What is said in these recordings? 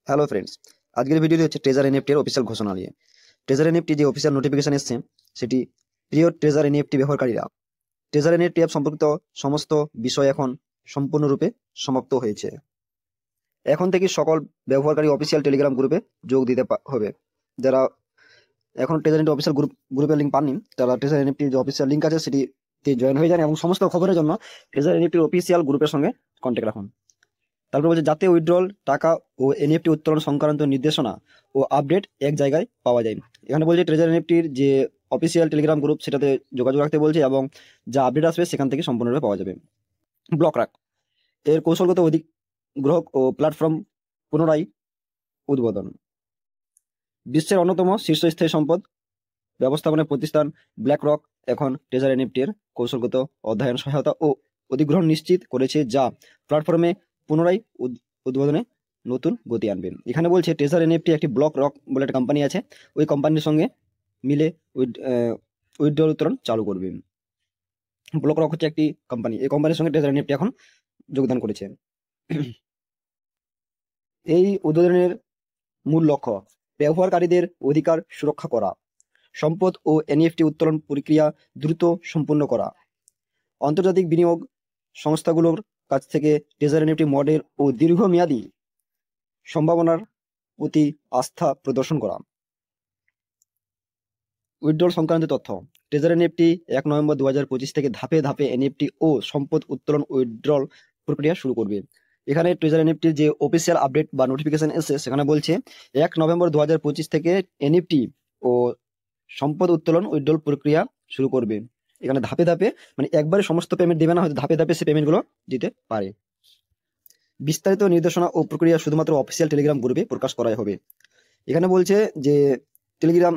Hello friends, আজকের ভিডিওটি হচ্ছে ট্রেজার এনএফটি এর অফিসিয়াল ঘোষণা নিয়ে। ট্রেজার এনএফটি যে অফিসিয়াল নোটিফিকেশন এসেছে, সেটি প্রিয় ট্রেজার এনএফটি ব্যবহারকারীরা, ট্রেজার এনএফটি অ্যাপ সম্পর্কিত সমস্ত বিষয় এখন সম্পূর্ণরূপে সমাপ্ত হয়েছে। এখন থেকে সকল ব্যবহারকারী অফিসিয়াল টেলিগ্রাম গ্রুপে যোগ দিতে হবে। যারা এখন ট্রেজার এনএফটি অফিসিয়াল গ্রুপের লিঙ্ক পাননি, তারা ট্রেজার এনএফটি যে অফিসিয়াল লিঙ্ক আছে সেটিতে জয়েন হয়ে যান এবং সমস্ত খবরের জন্য ট্রেজার এনএফটির অফিসিয়াল গ্রুপের সঙ্গে কন্ট্যাক্ট রাখুন। তারপর বলছে যাতে উইথড্রল টাকা ও এনএফটি উত্তোলন সংক্রান্ত নির্দেশনা ও আপডেট এক জায়গায় পাওয়া যায়। এখানে বলছে ট্রেজার এনএফটির যে অফিসিয়াল টেলিগ্রাম গ্রুপ সেটাতে যোগাযোগ রাখতে বলছে এবং যা আপডেট আসবে সেখান থেকে সম্পূর্ণরূপে পাওয়া যাবে। ব্লক রাখ এর কৌশলগত অধিগ্রহক ও প্ল্যাটফর্ম পুনরায় উদ্বোধন। বিশ্বের অন্যতম শীর্ষস্থায়ী সম্পদ ব্যবস্থাপনা প্রতিষ্ঠান ব্ল্যাক রক এখন ট্রেজার এনএফটি এর কৌশলগত অধ্যয়ন সহায়তা ও অধিগ্রহণ নিশ্চিত করেছে, যা প্ল্যাটফর্মে পুনরায় উদ্বোধনে নতুন গতি আনবে। এখানে বলছে ট্রেজার এনএফটি একটি ব্লক রক বলে একটা কোম্পানি আছে, ওই কোম্পানির সঙ্গে মিলে উইথড্রল উত্তোলন চালু করবে। ব্লক রক হচ্ছে একটি কোম্পানি, এই কোম্পানির সঙ্গে ট্রেজার এনএফটি এখন যোগদান করেছে। এই উদ্বোধনের মূল লক্ষ্য ব্যবহারকারীদের অধিকার সুরক্ষা করা, সম্পদ ও এনএফটি উত্তোলন প্রক্রিয়া দ্রুত সম্পূর্ণ করা, আন্তর্জাতিক বিনিয়োগ সংস্থাগুলোর কাছ থেকে ট্রেজার এনএফটি মডেল ও দীর্ঘমেয়াদী সম্ভাবনার প্রতি আস্থা প্রদর্শন করা। উইথড্রল সংক্রান্ত তথ্য। ট্রেজার এনএফটি 1 নভেম্বর 2025 থেকে ধাপে ধাপে এনএফটি ও সম্পদ উত্তোলন উইথড্রল প্রক্রিয়া শুরু করবে। এখানে ট্রেজার এনএফটির যে অফিসিয়াল আপডেট বা নোটিফিকেশন এসেছে সেখানে বলছে 1 নভেম্বর 2025 থেকে এনএফটি ও সম্পদ উত্তোলন উইথড্রল প্রক্রিয়া শুরু করবে। এখানে ধাপে ধাপে, মানে একবারে সমস্ত পেমেন্ট দেবে না, হয়তো ধাপে ধাপে সে পেমেন্টগুলো দিতে পারে। বিস্তারিত নির্দেশনা ও প্রক্রিয়া শুধুমাত্র অফিসিয়াল টেলিগ্রাম গ্রুপে প্রকাশ করাই হবে। এখানে বলছে যে টেলিগ্রাম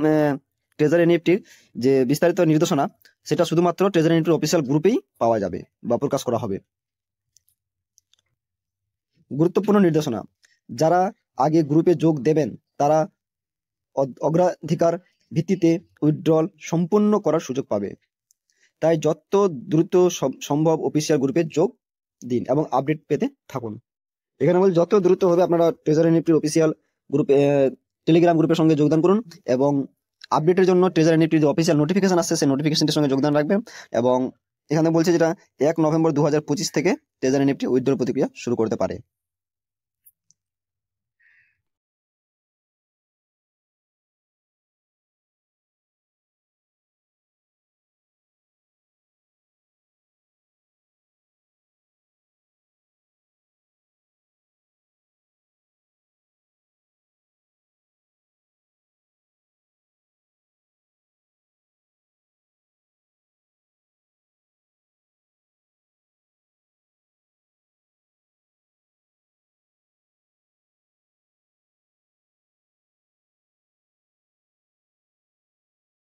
ট্রেজার এনএফটির যে বিস্তারিত নির্দেশনা সেটা শুধুমাত্র ট্রেজার এনএফটির অফিসিয়াল গ্রুপেই পাওয়া যাবে বা প্রকাশ করা হবে। গুরুত্বপূর্ণ নির্দেশনা। যারা আগে গ্রুপে যোগ দেবেন তারা অগ্রাধিকার ভিত্তিতে উইথড্রল সম্পূর্ণ করার সুযোগ পাবে। তাই যত দ্রুত সম্ভব অফিসিয়াল গ্রুপে যোগ দিন এবং আপডেট পেতে থাকুন। এখানে বল যত দ্রুত হবে আপনারা ট্রেজার এনএফটির অফিসিয়াল গ্রুপে টেলিগ্রাম গ্রুপের সঙ্গে যোগদান করুন এবং আপডেটের জন্য ট্রেজার এনএফটির যে অফিসিয়াল নোটিফিকেশন আসছে সেই নোটিফিকেশনটির সঙ্গে যোগদান রাখবেন। এবং এখানে বলছে যেটা 1 নভেম্বর 2025 থেকে ট্রেজার এনএফটি উইথড্রল প্রক্রিয়া শুরু করতে পারে।